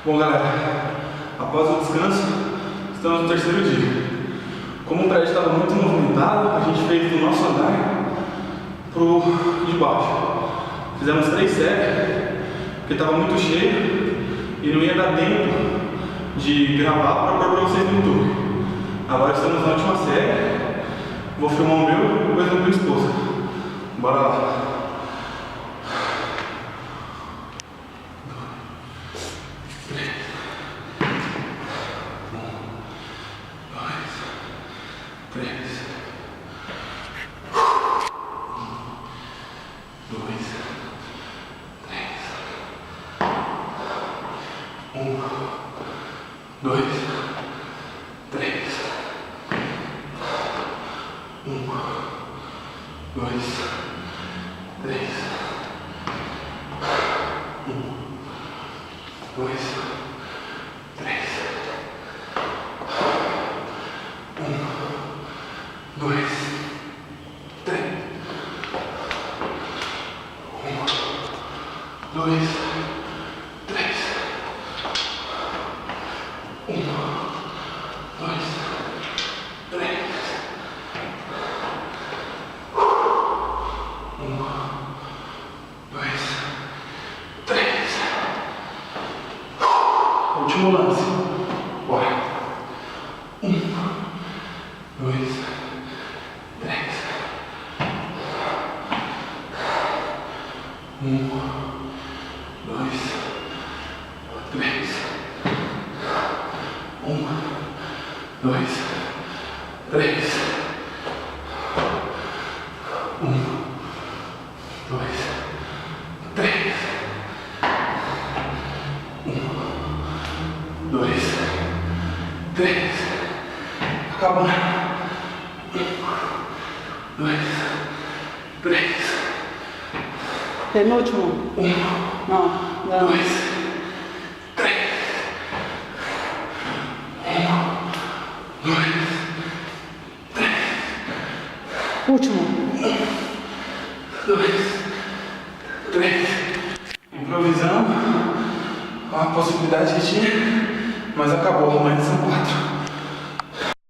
Bom, galera, após o descanso, estamos no terceiro dia. Como o prédio estava muito movimentado, a gente fez do nosso andar pro de baixo. Fizemos 3 séries, porque estava muito cheio e não ia dar tempo de gravar para pôr para vocês no YouTube. Agora estamos na última série, vou filmar o meu e depois o meu esposa. Bora lá. Último lance. Bora. 1, 2, 3. 1, 2, 3. 1, 2, 3. 1, 2, 3. 2, 3. Acabou. 1, 2, 3. Penúltimo? 1, não. 2, 3. 1, 2, 3. Último? 1, 2, 3. Improvisamos a possibilidade que tinha, mas acabou. Amanhã são 4.